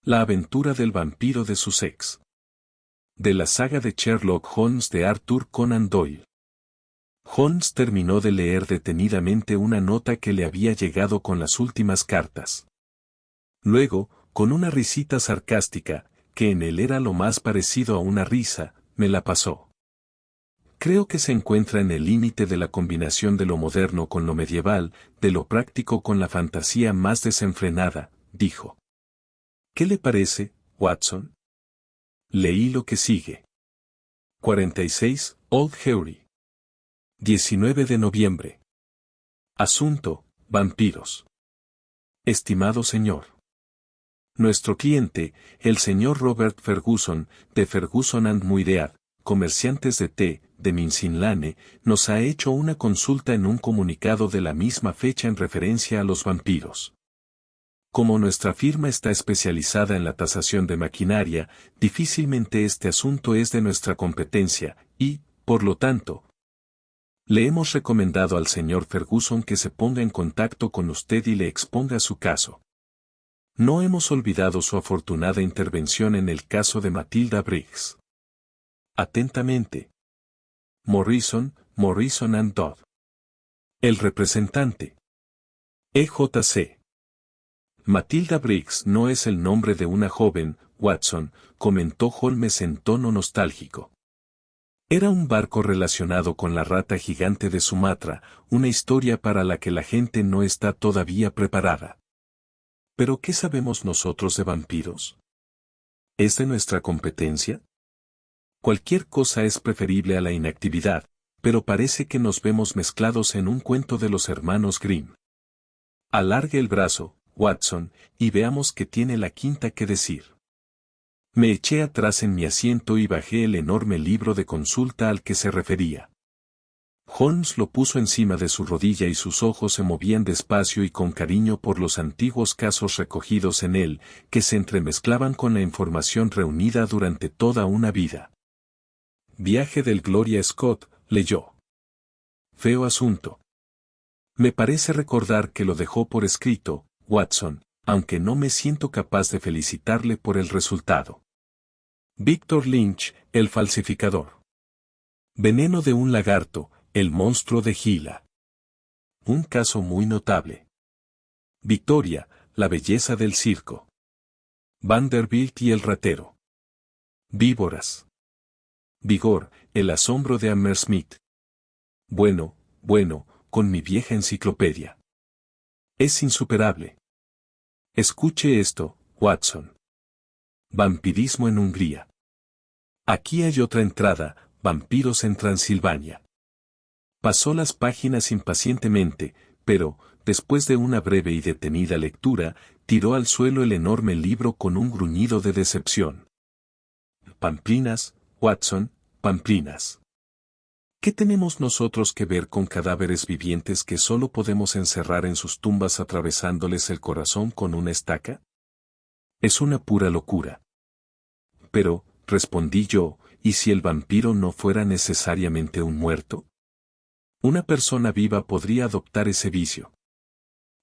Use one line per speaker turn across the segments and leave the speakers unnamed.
La aventura del vampiro de Sussex. De la saga de Sherlock Holmes de Arthur Conan Doyle. Holmes terminó de leer detenidamente una nota que le había llegado con las últimas cartas. Luego, con una risita sarcástica, que en él era lo más parecido a una risa, me la pasó. Creo que se encuentra en el límite de la combinación de lo moderno con lo medieval, de lo práctico con la fantasía más desenfrenada, dijo. ¿Qué le parece, Watson? Leí lo que sigue. 46, Old Jewry. 19 de noviembre. Asunto, vampiros. Estimado señor. Nuestro cliente, el señor Robert Ferguson, de Ferguson and Muiread, comerciantes de té, de Mincing Lane, nos ha hecho una consulta en un comunicado de la misma fecha en referencia a los vampiros. Como nuestra firma está especializada en la tasación de maquinaria, difícilmente este asunto es de nuestra competencia, y, por lo tanto, le hemos recomendado al señor Ferguson que se ponga en contacto con usted y le exponga su caso. No hemos olvidado su afortunada intervención en el caso de Matilda Briggs. Atentamente. Morrison and Dodd. El representante. EJC. Matilda Briggs no es el nombre de una joven, Watson, comentó Holmes en tono nostálgico. Era un barco relacionado con la rata gigante de Sumatra, una historia para la que la gente no está todavía preparada. ¿Pero qué sabemos nosotros de vampiros? ¿Es de nuestra competencia? Cualquier cosa es preferible a la inactividad, pero parece que nos vemos mezclados en un cuento de los hermanos Grimm. Alargue el brazo, Watson, y veamos qué tiene la quinta que decir. Me eché atrás en mi asiento y bajé el enorme libro de consulta al que se refería. Holmes lo puso encima de su rodilla y sus ojos se movían despacio y con cariño por los antiguos casos recogidos en él, que se entremezclaban con la información reunida durante toda una vida. Viaje del Gloria Scott, leyó. Feo asunto. Me parece recordar que lo dejó por escrito, Watson, aunque no me siento capaz de felicitarle por el resultado. Victor Lynch, el falsificador. Veneno de un lagarto, el monstruo de Gila. Un caso muy notable. Victoria, la belleza del circo. Vanderbilt y el ratero. Víboras. Vigor, el asombro de Hammersmith. Bueno, con mi vieja enciclopedia. Es insuperable. Escuche esto, Watson. Vampirismo en Hungría. Aquí hay otra entrada, vampiros en Transilvania. Pasó las páginas impacientemente, pero, después de una breve y detenida lectura, tiró al suelo el enorme libro con un gruñido de decepción. Pamplinas, Watson, pamplinas. ¿Qué tenemos nosotros que ver con cadáveres vivientes que solo podemos encerrar en sus tumbas atravesándoles el corazón con una estaca? Es una pura locura. Pero, respondí yo, ¿y si el vampiro no fuera necesariamente un muerto? Una persona viva podría adoptar ese vicio.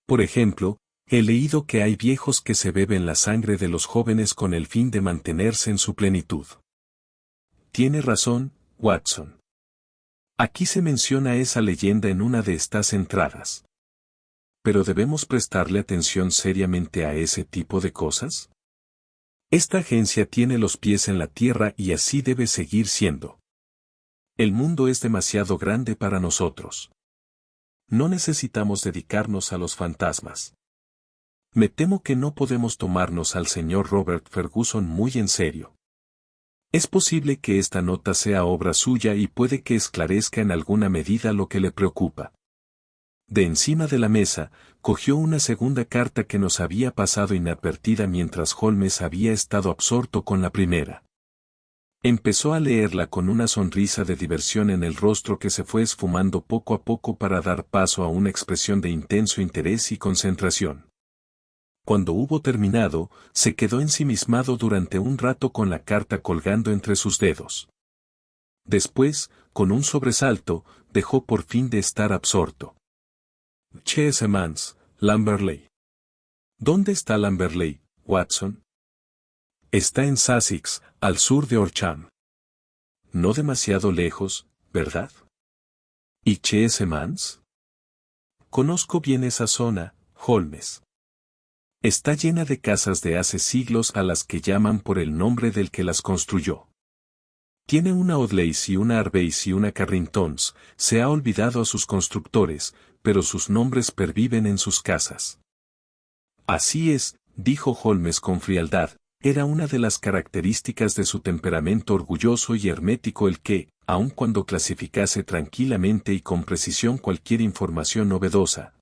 Por ejemplo, he leído que hay viejos que se beben la sangre de los jóvenes con el fin de mantenerse en su plenitud. Tiene razón, Watson. Aquí se menciona esa leyenda en una de estas entradas. ¿Pero debemos prestarle atención seriamente a ese tipo de cosas? Esta agencia tiene los pies en la tierra y así debe seguir siendo. El mundo es demasiado grande para nosotros. No necesitamos dedicarnos a los fantasmas. Me temo que no podemos tomarnos al señor Robert Ferguson muy en serio. Es posible que esta nota sea obra suya y puede que esclarezca en alguna medida lo que le preocupa. De encima de la mesa, cogió una segunda carta que nos había pasado inadvertida mientras Holmes había estado absorto con la primera. Empezó a leerla con una sonrisa de diversión en el rostro que se fue esfumando poco a poco para dar paso a una expresión de intenso interés y concentración. Cuando hubo terminado, se quedó ensimismado durante un rato con la carta colgando entre sus dedos. Después, con un sobresalto, dejó por fin de estar absorto. Cheesemans, Lamberley. ¿Dónde está Lamberley, Watson? Está en Sussex, al sur de Horsham. No demasiado lejos, ¿verdad? ¿Y Cheesemans? Conozco bien esa zona, Holmes. Está llena de casas de hace siglos a las que llaman por el nombre del que las construyó. Tiene una Audleys y una Arbeys y una Carringtons, se ha olvidado a sus constructores, pero sus nombres perviven en sus casas. Así es, dijo Holmes con frialdad, era una de las características de su temperamento orgulloso y hermético el que, aun cuando clasificase tranquilamente y con precisión cualquier información novedosa,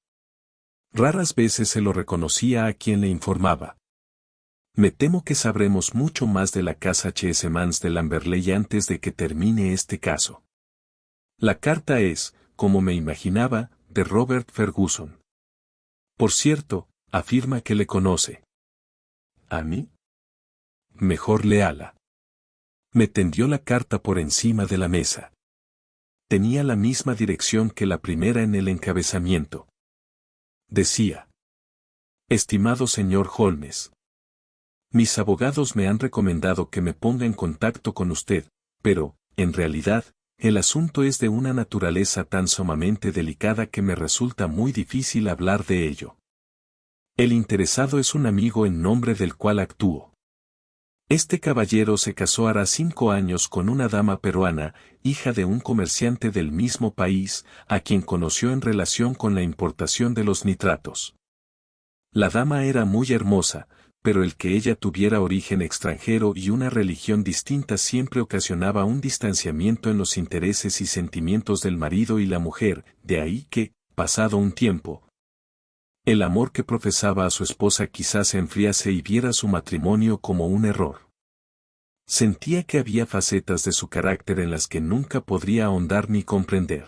raras veces se lo reconocía a quien le informaba. Me temo que sabremos mucho más de la casa Cheesemans de Lamberley antes de que termine este caso. La carta es, como me imaginaba, de Robert Ferguson. Por cierto, afirma que le conoce. ¿A mí? Mejor léala. Me tendió la carta por encima de la mesa. Tenía la misma dirección que la primera en el encabezamiento. Decía: Estimado señor Holmes, mis abogados me han recomendado que me ponga en contacto con usted, pero, en realidad, el asunto es de una naturaleza tan sumamente delicada que me resulta muy difícil hablar de ello. El interesado es un amigo en nombre del cual actúo. Este caballero se casó hará 5 años con una dama peruana, hija de un comerciante del mismo país, a quien conoció en relación con la importación de los nitratos. La dama era muy hermosa, pero el que ella tuviera origen extranjero y una religión distinta siempre ocasionaba un distanciamiento en los intereses y sentimientos del marido y la mujer, de ahí que, pasado un tiempo, el amor que profesaba a su esposa quizás se enfriase y viera su matrimonio como un error. Sentía que había facetas de su carácter en las que nunca podría ahondar ni comprender.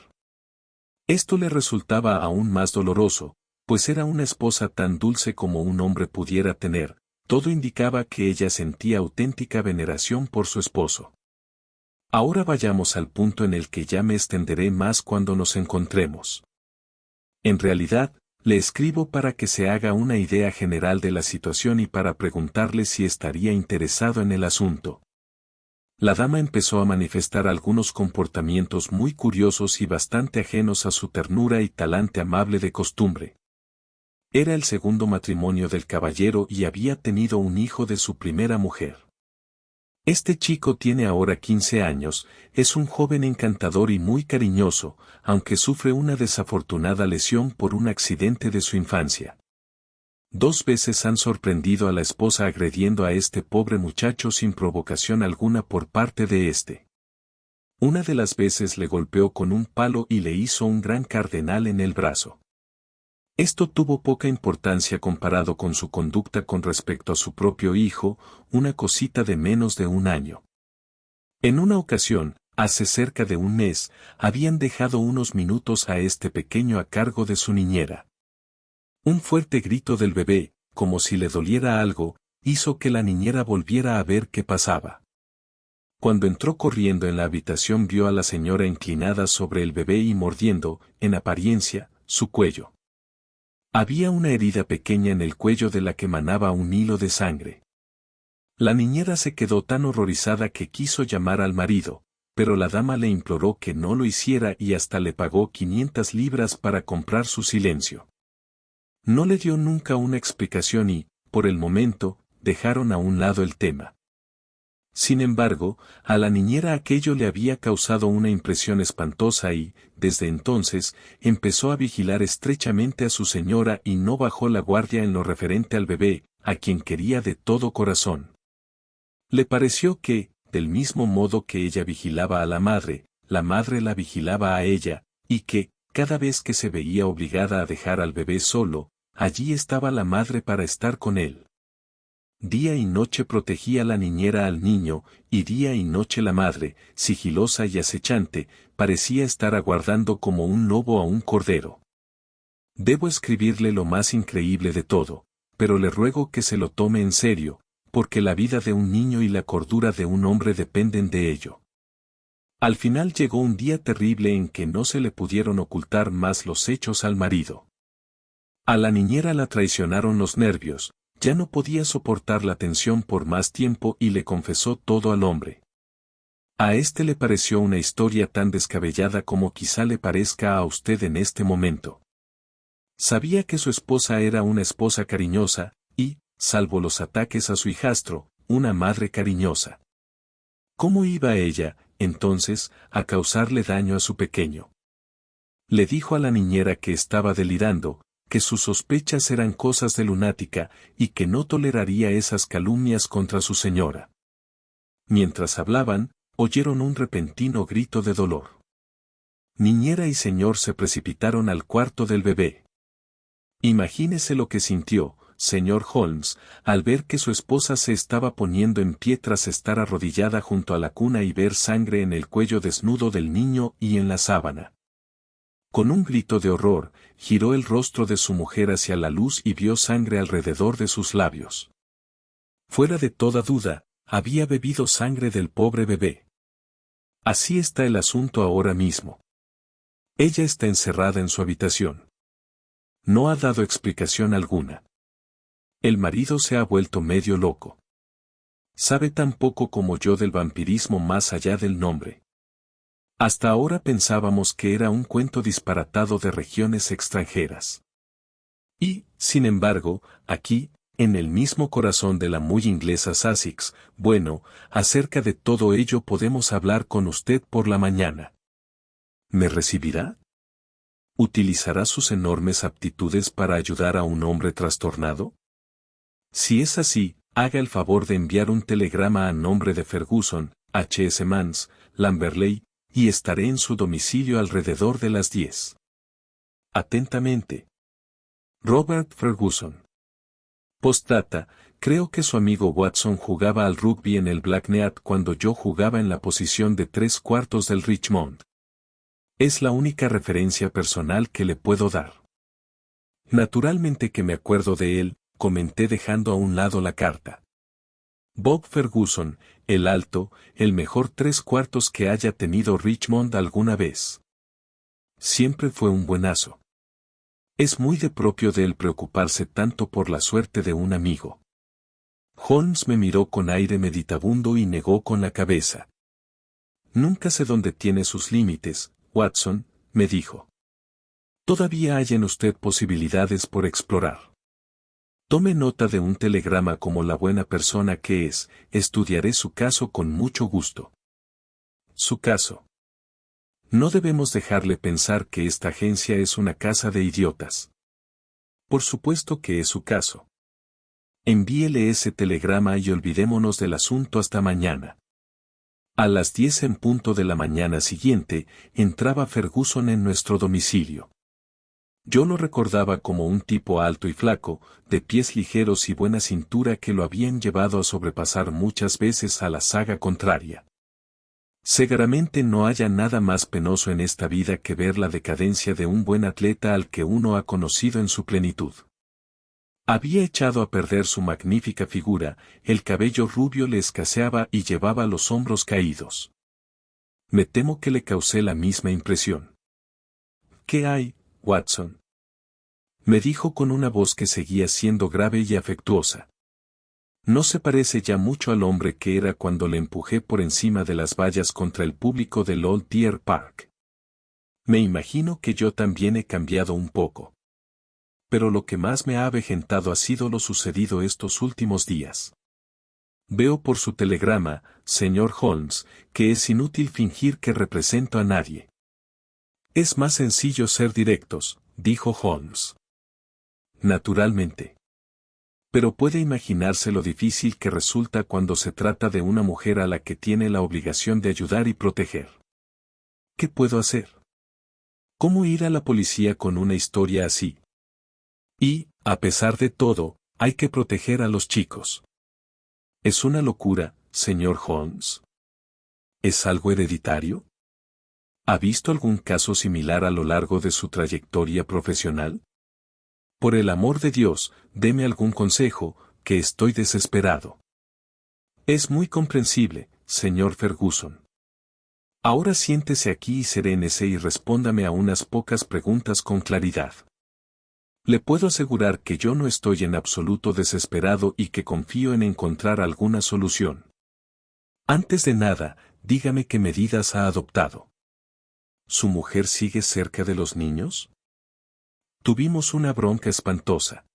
Esto le resultaba aún más doloroso, pues era una esposa tan dulce como un hombre pudiera tener. Todo indicaba que ella sentía auténtica veneración por su esposo. Ahora vayamos al punto en el que ya me extenderé más cuando nos encontremos. En realidad, le escribo para que se haga una idea general de la situación y para preguntarle si estaría interesado en el asunto. La dama empezó a manifestar algunos comportamientos muy curiosos y bastante ajenos a su ternura y talante amable de costumbre. Era el segundo matrimonio del caballero y había tenido un hijo de su primera mujer. Este chico tiene ahora 15 años, es un joven encantador y muy cariñoso, aunque sufre una desafortunada lesión por un accidente de su infancia. 2 veces han sorprendido a la esposa agrediendo a este pobre muchacho sin provocación alguna por parte de éste. Una de las veces le golpeó con un palo y le hizo un gran cardenal en el brazo. Esto tuvo poca importancia comparado con su conducta con respecto a su propio hijo, una cosita de menos de 1 año. En una ocasión, hace cerca de 1 mes, habían dejado unos minutos a este pequeño a cargo de su niñera. Un fuerte grito del bebé, como si le doliera algo, hizo que la niñera volviera a ver qué pasaba. Cuando entró corriendo en la habitación vio a la señora inclinada sobre el bebé y mordiendo, en apariencia, su cuello. Había una herida pequeña en el cuello de la que manaba un hilo de sangre. La niñera se quedó tan horrorizada que quiso llamar al marido, pero la dama le imploró que no lo hiciera y hasta le pagó 500 libras para comprar su silencio. No le dio nunca una explicación y, por el momento, dejaron a un lado el tema. Sin embargo, a la niñera aquello le había causado una impresión espantosa y, desde entonces, empezó a vigilar estrechamente a su señora y no bajó la guardia en lo referente al bebé, a quien quería de todo corazón. Le pareció que, del mismo modo que ella vigilaba a la madre la vigilaba a ella, y que, cada vez que se veía obligada a dejar al bebé solo, allí estaba la madre para estar con él. Día y noche protegía la niñera al niño, y día y noche la madre, sigilosa y acechante, parecía estar aguardando como un lobo a un cordero. Debo escribirle lo más increíble de todo, pero le ruego que se lo tome en serio, porque la vida de un niño y la cordura de un hombre dependen de ello. Al final llegó un día terrible en que no se le pudieron ocultar más los hechos al marido. A la niñera la traicionaron los nervios, ya no podía soportar la tensión por más tiempo y le confesó todo al hombre. A este le pareció una historia tan descabellada como quizá le parezca a usted en este momento. Sabía que su esposa era una esposa cariñosa, y, salvo los ataques a su hijastro, una madre cariñosa. ¿Cómo iba ella, entonces, a causarle daño a su pequeño? Le dijo a la niñera que estaba delirando, que sus sospechas eran cosas de lunática, y que no toleraría esas calumnias contra su señora. Mientras hablaban, oyeron un repentino grito de dolor. Niñera y señor se precipitaron al cuarto del bebé. Imagínese lo que sintió, señor Holmes, al ver que su esposa se estaba poniendo en pie tras estar arrodillada junto a la cuna y ver sangre en el cuello desnudo del niño y en la sábana. Con un grito de horror, giró el rostro de su mujer hacia la luz y vio sangre alrededor de sus labios. Fuera de toda duda, había bebido sangre del pobre bebé. Así está el asunto ahora mismo. Ella está encerrada en su habitación. No ha dado explicación alguna. El marido se ha vuelto medio loco. Sabe tan poco como yo del vampirismo más allá del nombre. Hasta ahora pensábamos que era un cuento disparatado de regiones extranjeras. Y, sin embargo, aquí, en el mismo corazón de la muy inglesa Sussex, bueno, acerca de todo ello podemos hablar con usted por la mañana. ¿Me recibirá? ¿Utilizará sus enormes aptitudes para ayudar a un hombre trastornado? Si es así, haga el favor de enviar un telegrama a nombre de Ferguson, H.S. Mans, Lamberley, y estaré en su domicilio alrededor de las 10. Atentamente. Robert Ferguson. Postdata, creo que su amigo Watson jugaba al rugby en el Blackneat cuando yo jugaba en la posición de 3/4 del Richmond. Es la única referencia personal que le puedo dar. Naturalmente que me acuerdo de él, comenté dejando a un lado la carta. Bob Ferguson, el alto, el mejor 3/4 que haya tenido Richmond alguna vez. Siempre fue un buenazo. Es muy de propio de él preocuparse tanto por la suerte de un amigo. Holmes me miró con aire meditabundo y negó con la cabeza. Nunca sé dónde tiene sus límites, Watson, me dijo. Todavía hay en usted posibilidades por explorar. Tome nota de un telegrama como la buena persona que es, estudiaré su caso con mucho gusto. Su caso. No debemos dejarle pensar que esta agencia es una casa de idiotas. Por supuesto que es su caso. Envíele ese telegrama y olvidémonos del asunto hasta mañana. A las 10 en punto de la mañana siguiente, entraba Ferguson en nuestro domicilio. Yo lo recordaba como un tipo alto y flaco, de pies ligeros y buena cintura que lo habían llevado a sobrepasar muchas veces a la saga contraria. Seguramente no haya nada más penoso en esta vida que ver la decadencia de un buen atleta al que uno ha conocido en su plenitud. Había echado a perder su magnífica figura, el cabello rubio le escaseaba y llevaba los hombros caídos. Me temo que le causé la misma impresión. ¿Qué hay, Watson? Me dijo con una voz que seguía siendo grave y afectuosa. No se parece ya mucho al hombre que era cuando le empujé por encima de las vallas contra el público del Old Deer Park. Me imagino que yo también he cambiado un poco. Pero lo que más me ha avejentado ha sido lo sucedido estos últimos días. Veo por su telegrama, señor Holmes, que es inútil fingir que represento a nadie. Es más sencillo ser directos, dijo Holmes. Naturalmente. Pero puede imaginarse lo difícil que resulta cuando se trata de una mujer a la que tiene la obligación de ayudar y proteger. ¿Qué puedo hacer? ¿Cómo ir a la policía con una historia así? Y, a pesar de todo, hay que proteger a los chicos. ¿Es una locura, señor Holmes? ¿Es algo hereditario? ¿Ha visto algún caso similar a lo largo de su trayectoria profesional? Por el amor de Dios, deme algún consejo, que estoy desesperado. Es muy comprensible, señor Ferguson. Ahora siéntese aquí y serénese y respóndame a unas pocas preguntas con claridad. Le puedo asegurar que yo no estoy en absoluto desesperado y que confío en encontrar alguna solución. Antes de nada, dígame qué medidas ha adoptado. ¿Su mujer sigue cerca de los niños? Tuvimos una bronca espantosa.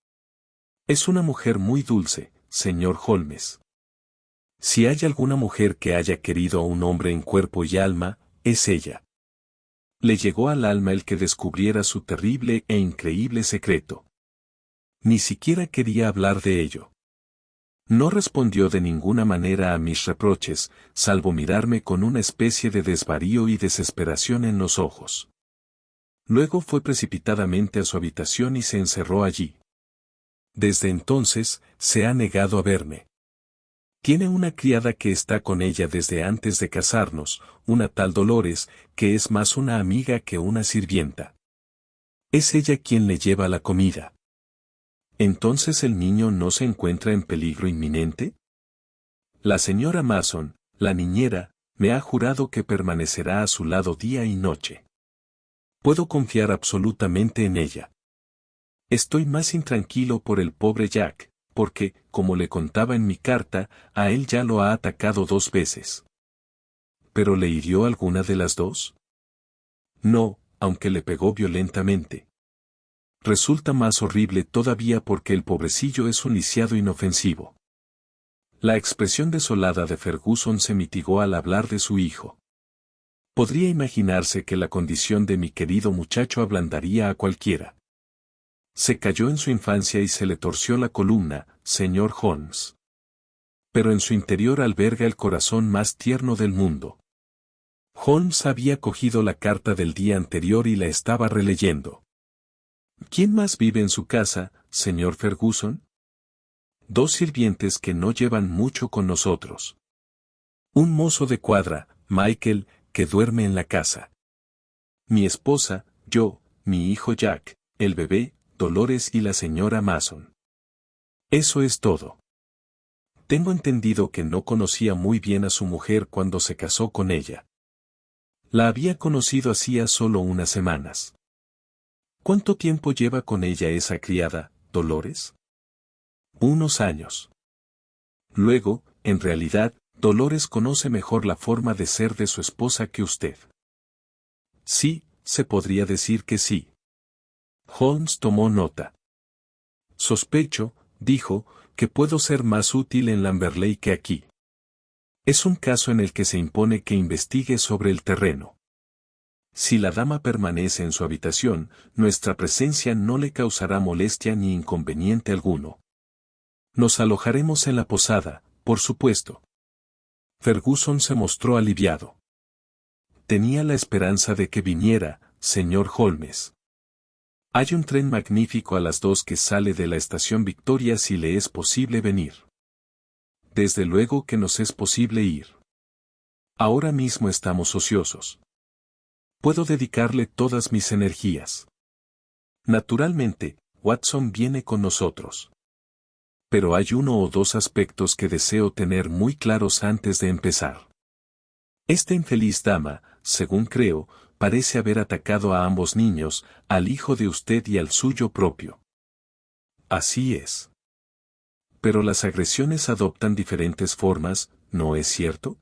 Es una mujer muy dulce, señor Holmes. Si hay alguna mujer que haya querido a un hombre en cuerpo y alma, es ella. Le llegó al alma el que descubriera su terrible e increíble secreto. Ni siquiera quería hablar de ello. No respondió de ninguna manera a mis reproches, salvo mirarme con una especie de desvarío y desesperación en los ojos. Luego fue precipitadamente a su habitación y se encerró allí. Desde entonces, se ha negado a verme. Tiene una criada que está con ella desde antes de casarnos, una tal Dolores, que es más una amiga que una sirvienta. Es ella quien le lleva la comida. ¿Entonces el niño no se encuentra en peligro inminente? La señora Mason, la niñera, me ha jurado que permanecerá a su lado día y noche. Puedo confiar absolutamente en ella. Estoy más intranquilo por el pobre Jack, porque, como le contaba en mi carta, a él ya lo ha atacado 2 veces. ¿Pero le hirió alguna de las 2? No, aunque le pegó violentamente. Resulta más horrible todavía porque el pobrecillo es un lisiado inofensivo. La expresión desolada de Ferguson se mitigó al hablar de su hijo. Podría imaginarse que la condición de mi querido muchacho ablandaría a cualquiera. Se cayó en su infancia y se le torció la columna, señor Holmes. Pero en su interior alberga el corazón más tierno del mundo. Holmes había cogido la carta del día anterior y la estaba releyendo. ¿Quién más vive en su casa, señor Ferguson? 2 sirvientes que no llevan mucho con nosotros. Un mozo de cuadra, Michael, que duerme en la casa. Mi esposa, yo, mi hijo Jack, el bebé, Dolores y la señora Mason. Eso es todo. Tengo entendido que no conocía muy bien a su mujer cuando se casó con ella. La había conocido hacía solo unas semanas. ¿Cuánto tiempo lleva con ella esa criada, Dolores? Unos años. Luego, en realidad, Dolores conoce mejor la forma de ser de su esposa que usted. Sí, se podría decir que sí. Holmes tomó nota. Sospecho, dijo, que puedo ser más útil en Lamberley que aquí. Es un caso en el que se impone que investigue sobre el terreno. Si la dama permanece en su habitación, nuestra presencia no le causará molestia ni inconveniente alguno. Nos alojaremos en la posada, por supuesto. Ferguson se mostró aliviado. Tenía la esperanza de que viniera, señor Holmes. Hay un tren magnífico a las 2 que sale de la estación Victoria si le es posible venir. Desde luego que nos es posible ir. Ahora mismo estamos ociosos. Puedo dedicarle todas mis energías. Naturalmente, Watson viene con nosotros. Pero hay 1 o 2 aspectos que deseo tener muy claros antes de empezar. Esta infeliz dama, según creo, parece haber atacado a ambos niños, al hijo de usted y al suyo propio. Así es. Pero las agresiones adoptan diferentes formas, ¿no es cierto?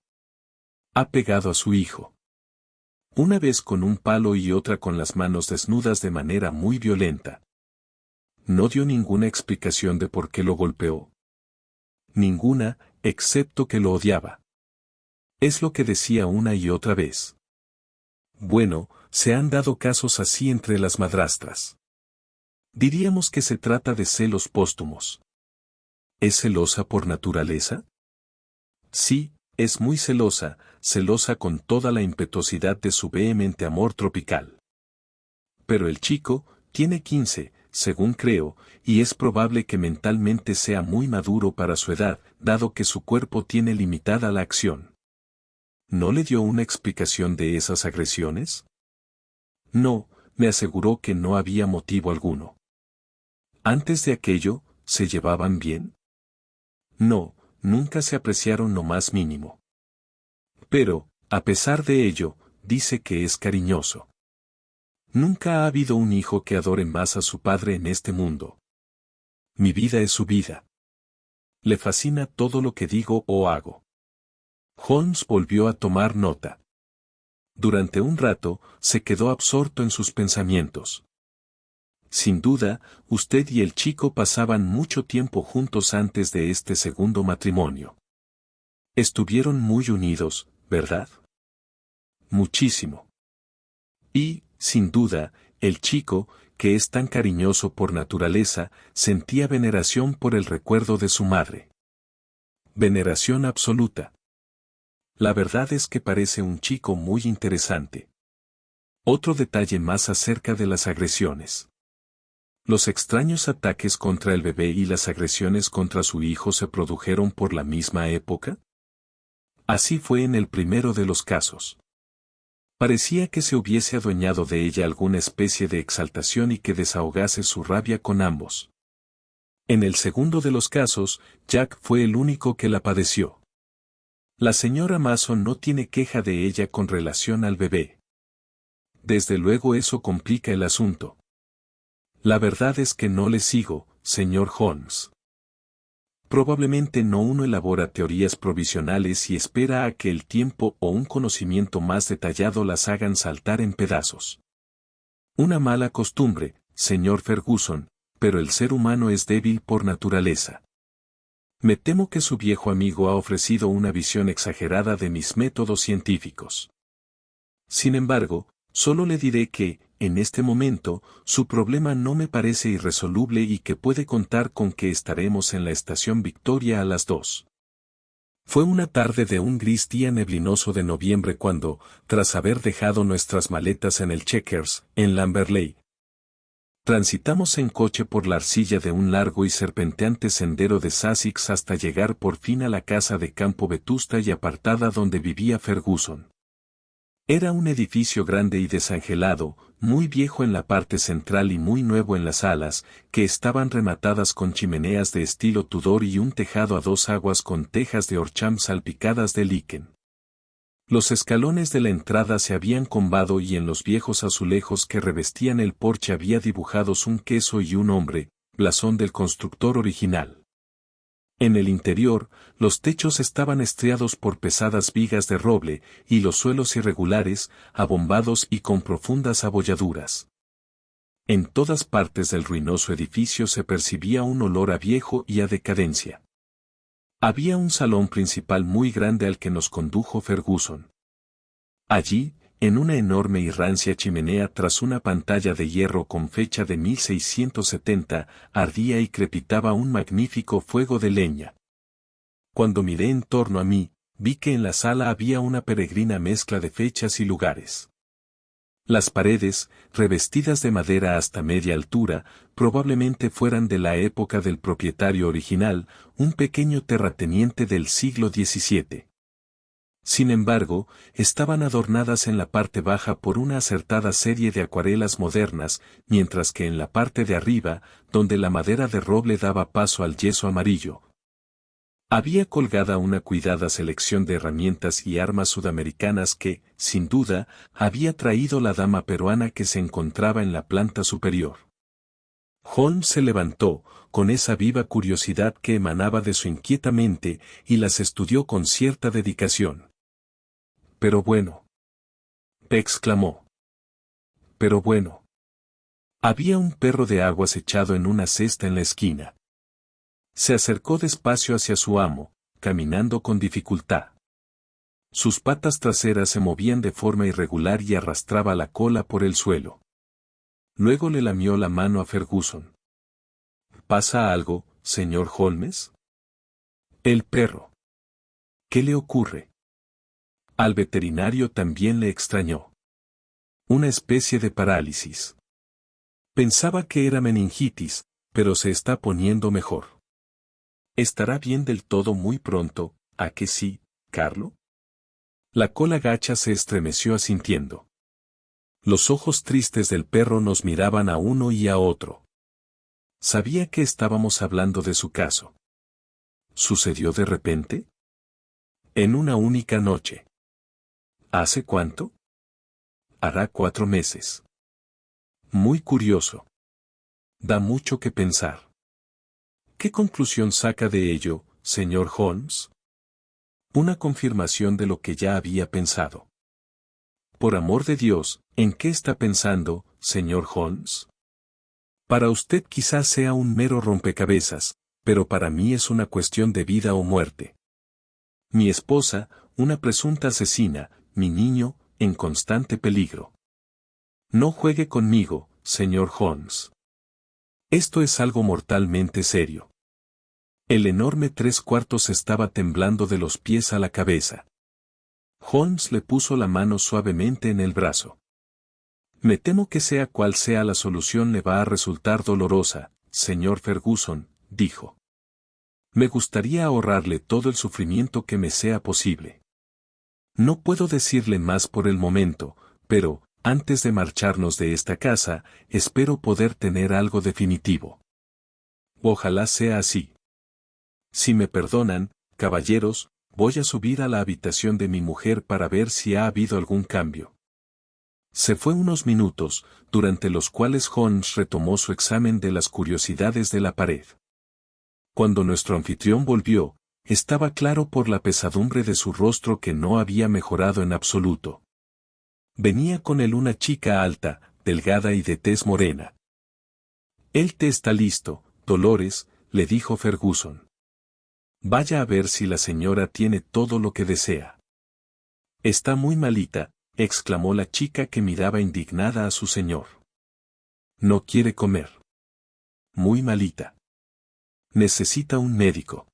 Ha pegado a su hijo. Una vez con un palo y otra con las manos desnudas de manera muy violenta. No dio ninguna explicación de por qué lo golpeó. Ninguna, excepto que lo odiaba. Es lo que decía una y otra vez. Bueno, se han dado casos así entre las madrastras. Diríamos que se trata de celos póstumos. ¿Es celosa por naturaleza? Sí, es muy celosa, celosa con toda la impetuosidad de su vehemente amor tropical. Pero el chico, tiene 15, según creo, y es probable que mentalmente sea muy maduro para su edad, dado que su cuerpo tiene limitada la acción. ¿No le dio una explicación de esas agresiones? No, me aseguró que no había motivo alguno. Antes de aquello, ¿se llevaban bien? No, nunca se apreciaron lo más mínimo. Pero, a pesar de ello, dice que es cariñoso. Nunca ha habido un hijo que adore más a su padre en este mundo. Mi vida es su vida. Le fascina todo lo que digo o hago. Holmes volvió a tomar nota. Durante un rato, se quedó absorto en sus pensamientos. Sin duda, usted y el chico pasaban mucho tiempo juntos antes de este segundo matrimonio. Estuvieron muy unidos, ¿verdad? Muchísimo. Y, sin duda, el chico, que es tan cariñoso por naturaleza, sentía veneración por el recuerdo de su madre. Veneración absoluta. La verdad es que parece un chico muy interesante. Otro detalle más acerca de las agresiones. Los extraños ataques contra el bebé y las agresiones contra su hijo se produjeron por la misma época. Así fue en el primero de los casos. Parecía que se hubiese adueñado de ella alguna especie de exaltación y que desahogase su rabia con ambos. En el segundo de los casos, Jack fue el único que la padeció. La señora Mason no tiene queja de ella con relación al bebé. Desde luego eso complica el asunto. La verdad es que no le sigo, señor Holmes. Probablemente no uno elabora teorías provisionales y espera a que el tiempo o un conocimiento más detallado las hagan saltar en pedazos. Una mala costumbre, señor Ferguson, pero el ser humano es débil por naturaleza. Me temo que su viejo amigo ha ofrecido una visión exagerada de mis métodos científicos. Sin embargo, solo le diré que, en este momento, su problema no me parece irresoluble y que puede contar con que estaremos en la estación Victoria a las 2. Fue una tarde de un gris día neblinoso de noviembre cuando, tras haber dejado nuestras maletas en el Checkers, en Lamberley, transitamos en coche por la arcilla de un largo y serpenteante sendero de Sussex hasta llegar por fin a la casa de campo vetusta y apartada donde vivía Ferguson. Era un edificio grande y desangelado, muy viejo en la parte central y muy nuevo en las alas, que estaban rematadas con chimeneas de estilo Tudor y un tejado a dos aguas con tejas de horcham salpicadas de liquen. Los escalones de la entrada se habían combado y en los viejos azulejos que revestían el porche había dibujados un queso y un hombre, blasón del constructor original. En el interior, los techos estaban estriados por pesadas vigas de roble, y los suelos irregulares, abombados y con profundas abolladuras. En todas partes del ruinoso edificio se percibía un olor a viejo y a decadencia. Había un salón principal muy grande al que nos condujo Ferguson. Allí, en una enorme y rancia chimenea tras una pantalla de hierro con fecha de 1670, ardía y crepitaba un magnífico fuego de leña. Cuando miré en torno a mí, vi que en la sala había una peregrina mezcla de fechas y lugares. Las paredes, revestidas de madera hasta media altura, probablemente fueran de la época del propietario original, un pequeño terrateniente del siglo XVII. Sin embargo, estaban adornadas en la parte baja por una acertada serie de acuarelas modernas, mientras que en la parte de arriba, donde la madera de roble daba paso al yeso amarillo, había colgada una cuidada selección de herramientas y armas sudamericanas que, sin duda, había traído la dama peruana que se encontraba en la planta superior. Holmes se levantó, con esa viva curiosidad que emanaba de su inquieta mente, y las estudió con cierta dedicación. Pero bueno, exclamó. Pero bueno. Había un perro de aguas echado en una cesta en la esquina. Se acercó despacio hacia su amo, caminando con dificultad. Sus patas traseras se movían de forma irregular y arrastraba la cola por el suelo. Luego le lamió la mano a Ferguson. ¿Pasa algo, señor Holmes? El perro. ¿Qué le ocurre? Al veterinario también le extrañó. Una especie de parálisis. Pensaba que era meningitis, pero se está poniendo mejor. Estará bien del todo muy pronto, ¿a que sí, Carlo? La cola gacha se estremeció asintiendo. Los ojos tristes del perro nos miraban a uno y a otro. Sabía que estábamos hablando de su caso. ¿Sucedió de repente? En una única noche. ¿Hace cuánto? Hará 4 meses. Muy curioso. Da mucho que pensar. ¿Qué conclusión saca de ello, señor Holmes? Una confirmación de lo que ya había pensado. Por amor de Dios, ¿en qué está pensando, señor Holmes? Para usted quizás sea un mero rompecabezas, pero para mí es una cuestión de vida o muerte. Mi esposa, una presunta asesina, mi niño, en constante peligro. No juegue conmigo, señor Holmes. Esto es algo mortalmente serio. El enorme 3/4 estaba temblando de los pies a la cabeza. Holmes le puso la mano suavemente en el brazo. Me temo que sea cual sea la solución le va a resultar dolorosa, señor Ferguson, dijo. Me gustaría ahorrarle todo el sufrimiento que me sea posible. No puedo decirle más por el momento, pero, antes de marcharnos de esta casa, espero poder tener algo definitivo. Ojalá sea así. Si me perdonan, caballeros, voy a subir a la habitación de mi mujer para ver si ha habido algún cambio. Se fue unos minutos, durante los cuales Holmes retomó su examen de las curiosidades de la pared. Cuando nuestro anfitrión volvió, estaba claro por la pesadumbre de su rostro que no había mejorado en absoluto. Venía con él una chica alta, delgada y de tez morena. El té está listo, Dolores, le dijo Ferguson. Vaya a ver si la señora tiene todo lo que desea. Está muy malita, exclamó la chica que miraba indignada a su señor. No quiere comer. Muy malita. Necesita un médico.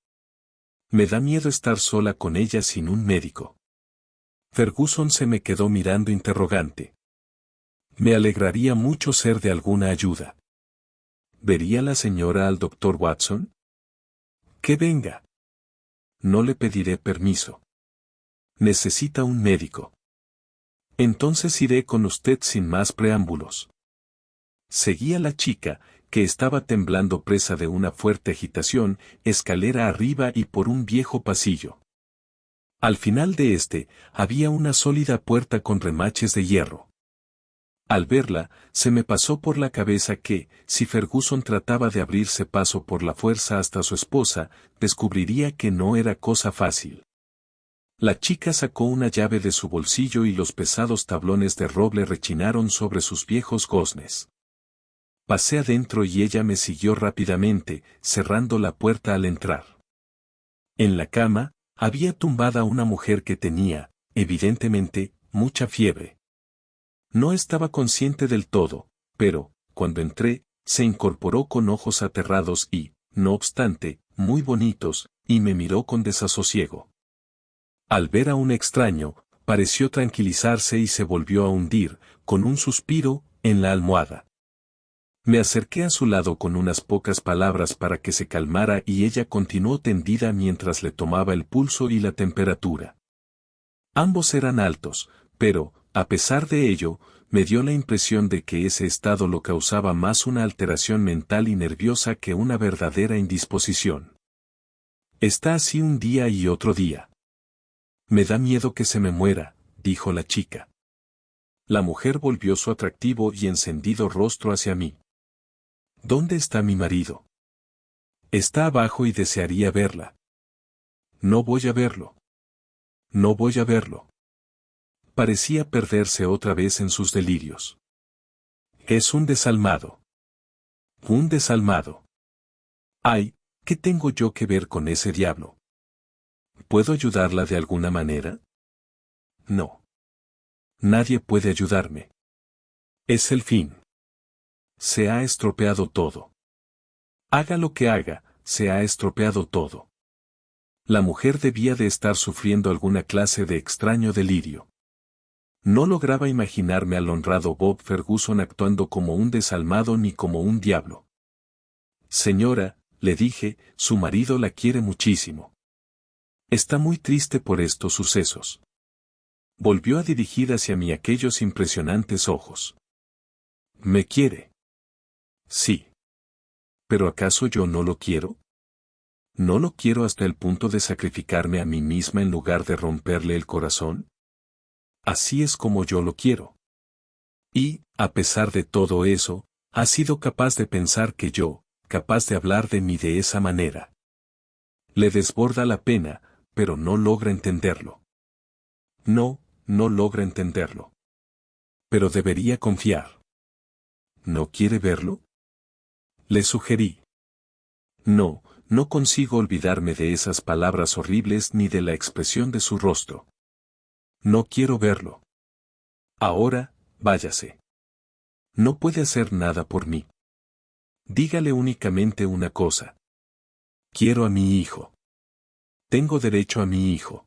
Me da miedo estar sola con ella sin un médico. Ferguson se me quedó mirando interrogante. Me alegraría mucho ser de alguna ayuda. ¿Vería la señora al doctor Watson? Que venga. No le pediré permiso. Necesita un médico. Entonces iré con usted sin más preámbulos. Seguía la chica, que estaba temblando presa de una fuerte agitación, escalera arriba y por un viejo pasillo. Al final de este, había una sólida puerta con remaches de hierro. Al verla, se me pasó por la cabeza que, si Ferguson trataba de abrirse paso por la fuerza hasta su esposa, descubriría que no era cosa fácil. La chica sacó una llave de su bolsillo y los pesados tablones de roble rechinaron sobre sus viejos goznes. Pasé adentro y ella me siguió rápidamente, cerrando la puerta al entrar. En la cama, había tumbada una mujer que tenía, evidentemente, mucha fiebre. No estaba consciente del todo, pero, cuando entré, se incorporó con ojos aterrados y, no obstante, muy bonitos, y me miró con desasosiego. Al ver a un extraño, pareció tranquilizarse y se volvió a hundir, con un suspiro, en la almohada. Me acerqué a su lado con unas pocas palabras para que se calmara y ella continuó tendida mientras le tomaba el pulso y la temperatura. Ambos eran altos, pero, a pesar de ello, me dio la impresión de que ese estado lo causaba más una alteración mental y nerviosa que una verdadera indisposición. Está así un día y otro día. Me da miedo que se me muera, dijo la chica. La mujer volvió su atractivo y encendido rostro hacia mí. ¿Dónde está mi marido? Está abajo y desearía verla. No voy a verlo. No voy a verlo. Parecía perderse otra vez en sus delirios. Es un desalmado. Un desalmado. Ay, ¿qué tengo yo que ver con ese diablo? ¿Puedo ayudarla de alguna manera? No. Nadie puede ayudarme. Es el fin. Se ha estropeado todo. Haga lo que haga, se ha estropeado todo. La mujer debía de estar sufriendo alguna clase de extraño delirio. No lograba imaginarme al honrado Bob Ferguson actuando como un desalmado ni como un diablo. Señora, le dije, su marido la quiere muchísimo. Está muy triste por estos sucesos. Volvió a dirigir hacia mí aquellos impresionantes ojos. ¿Me quiere? Sí. ¿Pero acaso yo no lo quiero? ¿No lo quiero hasta el punto de sacrificarme a mí misma en lugar de romperle el corazón? Así es como yo lo quiero. Y, a pesar de todo eso, ha sido capaz de pensar que yo, capaz de hablar de mí de esa manera. Le desborda la pena, pero no logra entenderlo. No logra entenderlo. Pero debería confiar. ¿No quiere verlo? Le sugerí. No consigo olvidarme de esas palabras horribles ni de la expresión de su rostro. No quiero verlo. Ahora, váyase. No puede hacer nada por mí. Dígale únicamente una cosa. Quiero a mi hijo. Tengo derecho a mi hijo.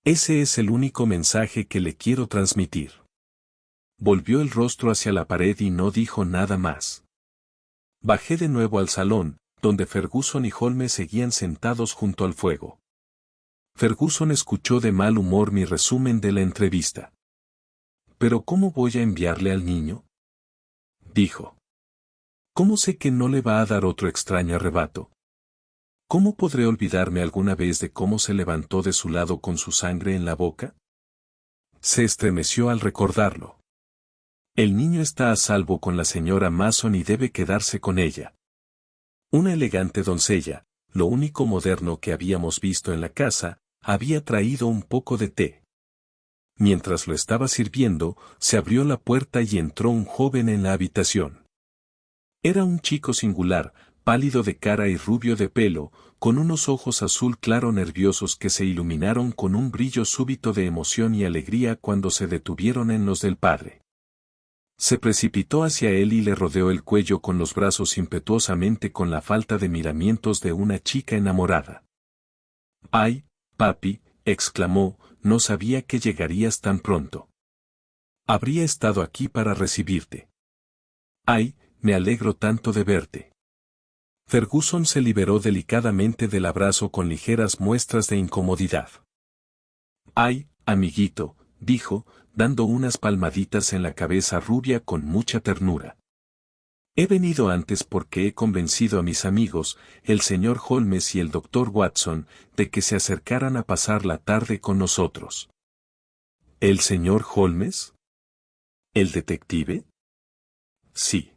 Ese es el único mensaje que le quiero transmitir. Volvió el rostro hacia la pared y no dijo nada más. Bajé de nuevo al salón, donde Ferguson y Holmes seguían sentados junto al fuego. Ferguson escuchó de mal humor mi resumen de la entrevista. ¿Pero cómo voy a enviarle al niño?, dijo. ¿Cómo sé que no le va a dar otro extraño arrebato? ¿Cómo podré olvidarme alguna vez de cómo se levantó de su lado con su sangre en la boca? Se estremeció al recordarlo. El niño está a salvo con la señora Mason y debe quedarse con ella. Una elegante doncella, lo único moderno que habíamos visto en la casa, había traído un poco de té. Mientras lo estaba sirviendo, se abrió la puerta y entró un joven en la habitación. Era un chico singular, pálido de cara y rubio de pelo, con unos ojos azul claro nerviosos que se iluminaron con un brillo súbito de emoción y alegría cuando se detuvieron en los del padre. Se precipitó hacia él y le rodeó el cuello con los brazos impetuosamente con la falta de miramientos de una chica enamorada. «¡Ay, papi!», exclamó, «no sabía que llegarías tan pronto. Habría estado aquí para recibirte. ¡Ay, me alegro tanto de verte!». Ferguson se liberó delicadamente del abrazo con ligeras muestras de incomodidad. «Ay, amiguito», dijo, dando unas palmaditas en la cabeza rubia con mucha ternura. «He venido antes porque he convencido a mis amigos, el señor Holmes y el doctor Watson, de que se acercaran a pasar la tarde con nosotros». ¿El señor Holmes? ¿El detective? Sí.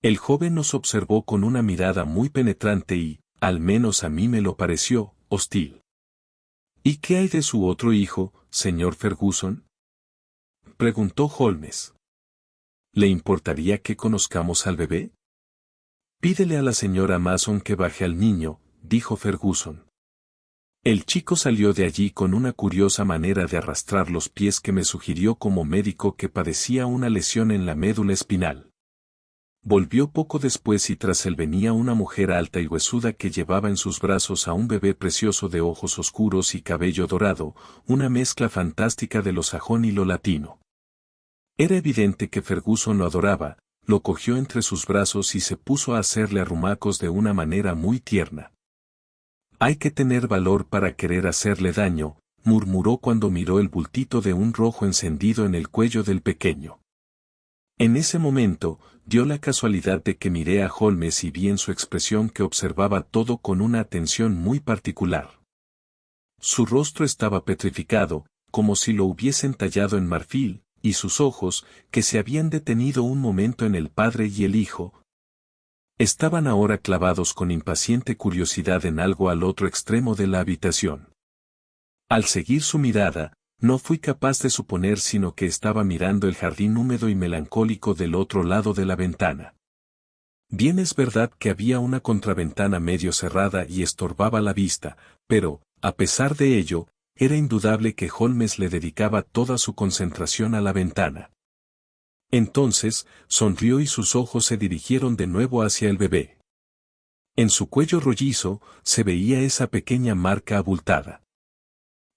El joven nos observó con una mirada muy penetrante y, al menos a mí me lo pareció, hostil. «¿Y qué hay de su otro hijo, señor Ferguson?», preguntó Holmes. «¿Le importaría que conozcamos al bebé?». «Pídele a la señora Mason que baje al niño», dijo Ferguson. El chico salió de allí con una curiosa manera de arrastrar los pies que me sugirió como médico que padecía una lesión en la médula espinal. Volvió poco después y tras él venía una mujer alta y huesuda que llevaba en sus brazos a un bebé precioso de ojos oscuros y cabello dorado, una mezcla fantástica de lo sajón y lo latino. Era evidente que Ferguson lo adoraba, lo cogió entre sus brazos y se puso a hacerle arrumacos de una manera muy tierna. «Hay que tener valor para querer hacerle daño», murmuró cuando miró el bultito de un rojo encendido en el cuello del pequeño. En ese momento, dio la casualidad de que miré a Holmes y vi en su expresión que observaba todo con una atención muy particular. Su rostro estaba petrificado, como si lo hubiesen tallado en marfil, y sus ojos, que se habían detenido un momento en el padre y el hijo, estaban ahora clavados con impaciente curiosidad en algo al otro extremo de la habitación. Al seguir su mirada, no fui capaz de suponer sino que estaba mirando el jardín húmedo y melancólico del otro lado de la ventana. Bien es verdad que había una contraventana medio cerrada y estorbaba la vista, pero, a pesar de ello, era indudable que Holmes le dedicaba toda su concentración a la ventana. Entonces, sonrió y sus ojos se dirigieron de nuevo hacia el bebé. En su cuello rollizo, se veía esa pequeña marca abultada.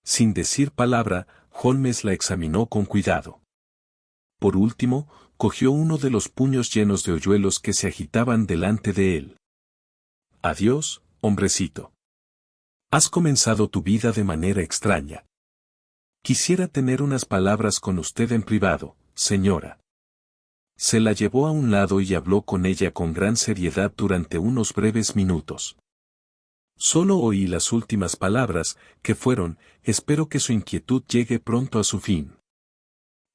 Sin decir palabra, Holmes la examinó con cuidado. Por último, cogió uno de los puños llenos de hoyuelos que se agitaban delante de él. «Adiós, hombrecito. Has comenzado tu vida de manera extraña. Quisiera tener unas palabras con usted en privado, señora». Se la llevó a un lado y habló con ella con gran seriedad durante unos breves minutos. Solo oí las últimas palabras, que fueron: «Espero que su inquietud llegue pronto a su fin».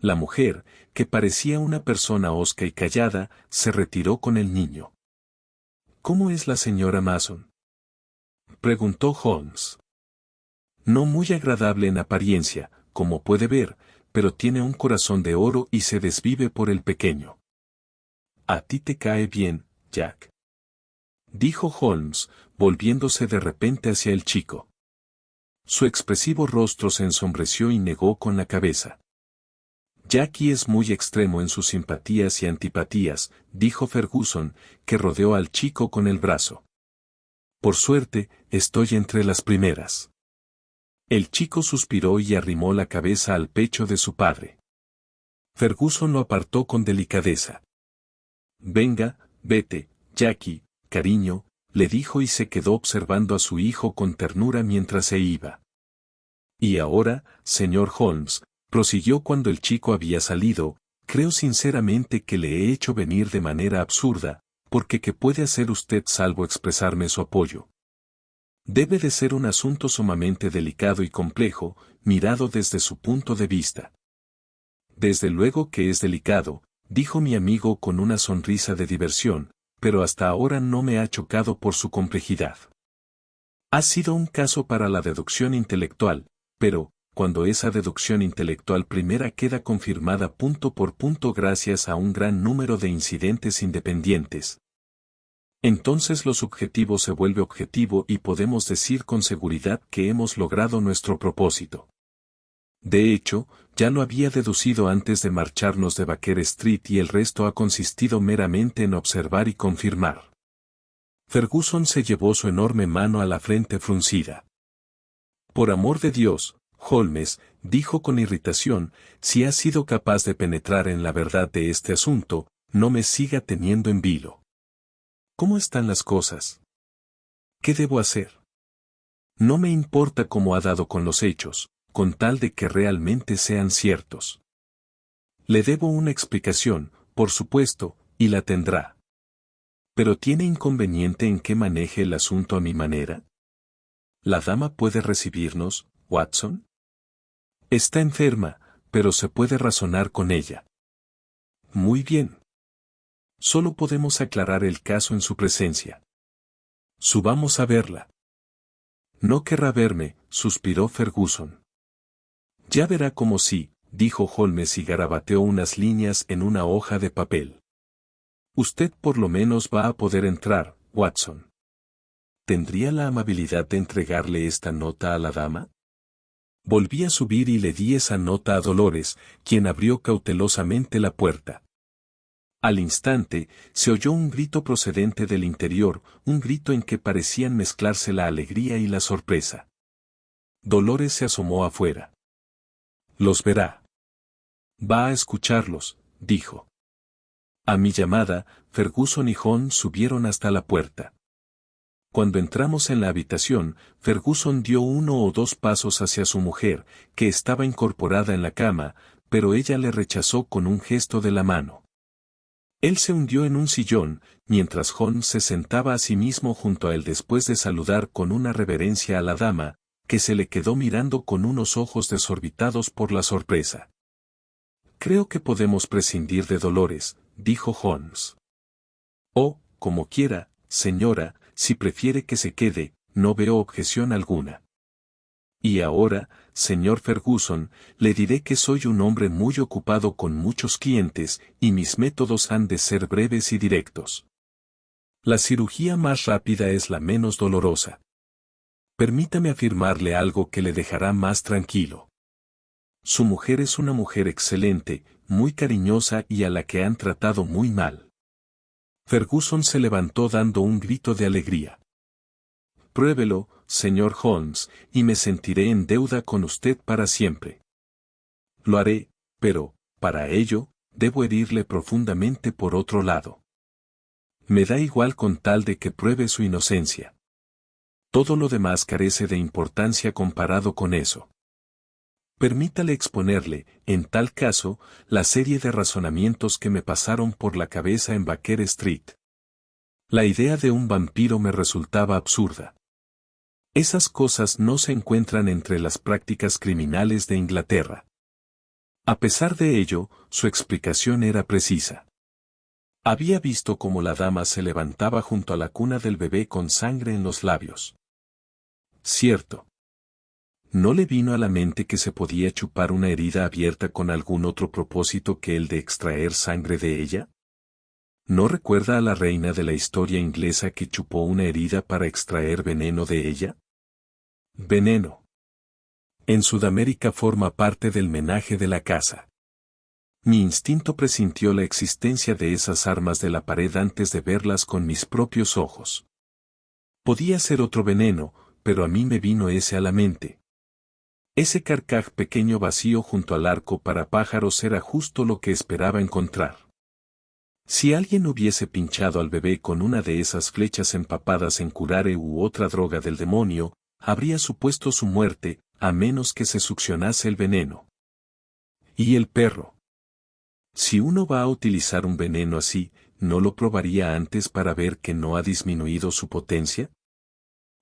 La mujer, que parecía una persona hosca y callada, se retiró con el niño. ¿Cómo es la señora Mason?, preguntó Holmes. No muy agradable en apariencia, como puede ver, pero tiene un corazón de oro y se desvive por el pequeño. ¿A ti te cae bien, Jack?, dijo Holmes, volviéndose de repente hacia el chico. Su expresivo rostro se ensombreció y negó con la cabeza. Jackie es muy extremo en sus simpatías y antipatías, dijo Ferguson, que rodeó al chico con el brazo. Por suerte, estoy entre las primeras. El chico suspiró y arrimó la cabeza al pecho de su padre. Ferguson lo apartó con delicadeza. Venga, vete, Jackie, cariño, le dijo y se quedó observando a su hijo con ternura mientras se iba. Y ahora, señor Holmes, prosiguió cuando el chico había salido, creo sinceramente que le he hecho venir de manera absurda, porque ¿qué puede hacer usted salvo expresarme su apoyo? Debe de ser un asunto sumamente delicado y complejo, mirado desde su punto de vista. Desde luego que es delicado, dijo mi amigo con una sonrisa de diversión, pero hasta ahora no me ha chocado por su complejidad. Ha sido un caso para la deducción intelectual, pero, cuando esa deducción intelectual primera queda confirmada punto por punto gracias a un gran número de incidentes independientes, entonces lo subjetivo se vuelve objetivo y podemos decir con seguridad que hemos logrado nuestro propósito. De hecho, ya lo había deducido antes de marcharnos de Baker Street y el resto ha consistido meramente en observar y confirmar. Ferguson se llevó su enorme mano a la frente fruncida. Por amor de Dios, Holmes, dijo con irritación, si ha sido capaz de penetrar en la verdad de este asunto, no me siga teniendo en vilo. ¿Cómo están las cosas? ¿Qué debo hacer? No me importa cómo ha dado con los hechos, con tal de que realmente sean ciertos. Le debo una explicación, por supuesto, y la tendrá. ¿Pero tiene inconveniente en que maneje el asunto a mi manera? ¿La dama puede recibirnos, Watson? Está enferma, pero se puede razonar con ella. Muy bien. Solo podemos aclarar el caso en su presencia. Subamos a verla. No querrá verme, suspiró Ferguson. Ya verá como sí, dijo Holmes y garabateó unas líneas en una hoja de papel. Usted por lo menos va a poder entrar, Watson. ¿Tendría la amabilidad de entregarle esta nota a la dama? Volví a subir y le di esa nota a Dolores, quien abrió cautelosamente la puerta. Al instante, se oyó un grito procedente del interior, un grito en que parecían mezclarse la alegría y la sorpresa. Dolores se asomó afuera. Los verá. Va a escucharlos, dijo. A mi llamada, Ferguson y Holmes subieron hasta la puerta. Cuando entramos en la habitación, Ferguson dio 1 o 2 pasos hacia su mujer, que estaba incorporada en la cama, pero ella le rechazó con un gesto de la mano. Él se hundió en un sillón, mientras Holmes se sentaba a sí mismo junto a él después de saludar con una reverencia a la dama, que se le quedó mirando con unos ojos desorbitados por la sorpresa. Creo que podemos prescindir de Dolores, dijo Holmes. Oh, como quiera, señora, si prefiere que se quede, no veo objeción alguna. Y ahora, señor Ferguson, le diré que soy un hombre muy ocupado con muchos clientes, y mis métodos han de ser breves y directos. La cirugía más rápida es la menos dolorosa. Permítame afirmarle algo que le dejará más tranquilo. Su mujer es una mujer excelente, muy cariñosa y a la que han tratado muy mal. Ferguson se levantó dando un grito de alegría. Pruébelo, señor Holmes, y me sentiré en deuda con usted para siempre. Lo haré, pero, para ello, debo herirle profundamente por otro lado. Me da igual con tal de que pruebe su inocencia. Todo lo demás carece de importancia comparado con eso. Permítale exponerle, en tal caso, la serie de razonamientos que me pasaron por la cabeza en Baker Street. La idea de un vampiro me resultaba absurda. Esas cosas no se encuentran entre las prácticas criminales de Inglaterra. A pesar de ello, su explicación era precisa. Había visto cómo la dama se levantaba junto a la cuna del bebé con sangre en los labios. Cierto. ¿No le vino a la mente que se podía chupar una herida abierta con algún otro propósito que el de extraer sangre de ella? ¿No recuerda a la reina de la historia inglesa que chupó una herida para extraer veneno de ella? Veneno. En Sudamérica forma parte del menaje de la caza. Mi instinto presintió la existencia de esas armas de la pared antes de verlas con mis propios ojos. Podía ser otro veneno, pero a mí me vino ese a la mente. Ese carcaj pequeño vacío junto al arco para pájaros era justo lo que esperaba encontrar. Si alguien hubiese pinchado al bebé con una de esas flechas empapadas en curare u otra droga del demonio, habría supuesto su muerte, a menos que se succionase el veneno. ¿Y el perro? Si uno va a utilizar un veneno así, ¿no lo probaría antes para ver que no ha disminuido su potencia?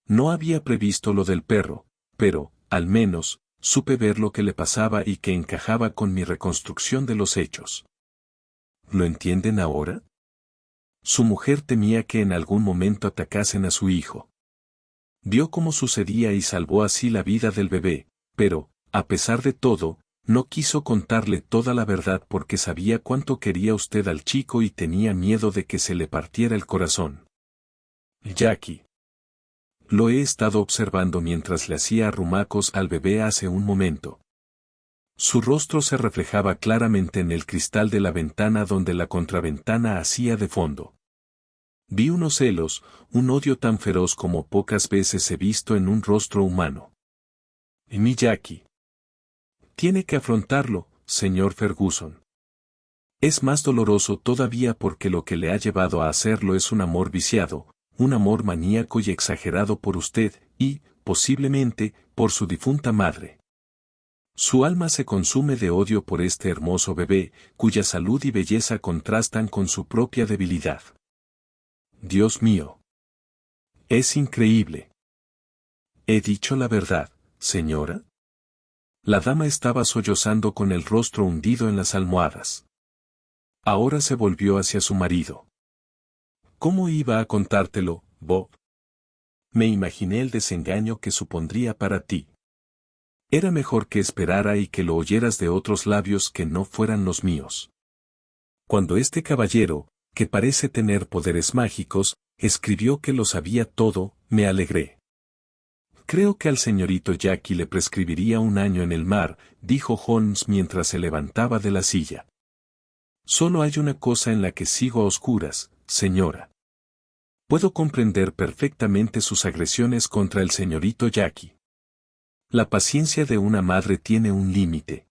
No había previsto lo del perro, pero, al menos, supe ver lo que le pasaba y que encajaba con mi reconstrucción de los hechos. ¿Lo entienden ahora? Su mujer temía que en algún momento atacasen a su hijo. Vio cómo sucedía y salvó así la vida del bebé, pero, a pesar de todo, no quiso contarle toda la verdad porque sabía cuánto quería usted al chico y tenía miedo de que se le partiera el corazón. Jackie. Lo he estado observando mientras le hacía arrumacos al bebé hace un momento. Su rostro se reflejaba claramente en el cristal de la ventana donde la contraventana hacía de fondo. Vi unos celos, un odio tan feroz como pocas veces he visto en un rostro humano. Mi Jackie. Tiene que afrontarlo, señor Ferguson. Es más doloroso todavía porque lo que le ha llevado a hacerlo es un amor viciado, un amor maníaco y exagerado por usted, y, posiblemente, por su difunta madre. Su alma se consume de odio por este hermoso bebé, cuya salud y belleza contrastan con su propia debilidad. Dios mío. Es increíble. ¿He dicho la verdad, señora? La dama estaba sollozando con el rostro hundido en las almohadas. Ahora se volvió hacia su marido. ¿Cómo iba a contártelo, Bob? Me imaginé el desengaño que supondría para ti. Era mejor que esperara y que lo oyeras de otros labios que no fueran los míos. Cuando este caballero, que parece tener poderes mágicos, escribió que lo sabía todo, me alegré. Creo que al señorito Jackie le prescribiría un año en el mar, dijo Holmes mientras se levantaba de la silla. Solo hay una cosa en la que sigo a oscuras, señora. Puedo comprender perfectamente sus agresiones contra el señorito Jackie. La paciencia de una madre tiene un límite.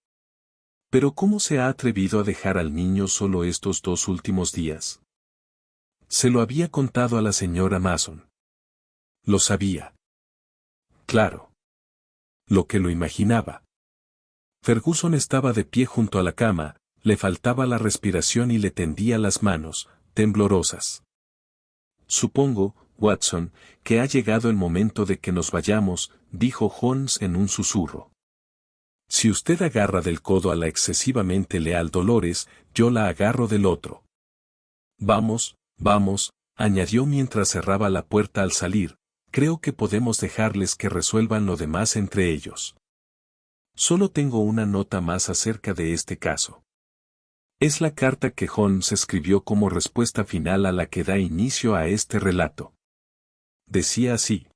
Pero ¿cómo se ha atrevido a dejar al niño solo estos 2 últimos días? Se lo había contado a la señora Mason. Lo sabía. Claro. Lo que lo imaginaba. Ferguson estaba de pie junto a la cama, le faltaba la respiración y le tendía las manos, temblorosas. Supongo, Watson, que ha llegado el momento de que nos vayamos, dijo Holmes en un susurro. Si usted agarra del codo a la excesivamente leal Dolores, yo la agarro del otro. Vamos, vamos, añadió mientras cerraba la puerta al salir, creo que podemos dejarles que resuelvan lo demás entre ellos. Solo tengo una nota más acerca de este caso. Es la carta que Holmes escribió como respuesta final a la que da inicio a este relato. Decía así.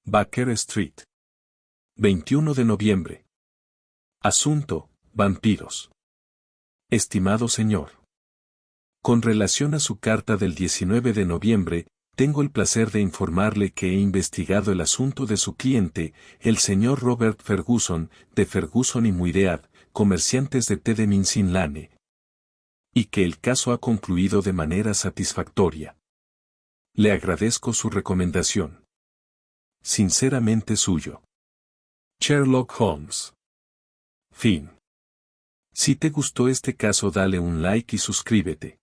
Baker Street. 21 de noviembre. Asunto, vampiros. Estimado señor. Con relación a su carta del 19 de noviembre, tengo el placer de informarle que he investigado el asunto de su cliente, el señor Robert Ferguson, de Ferguson y Muiread, comerciantes de té de Mincing Lane. Y que el caso ha concluido de manera satisfactoria. Le agradezco su recomendación. Sinceramente suyo. Sherlock Holmes. Fin. Si te gustó este caso dale un like y suscríbete.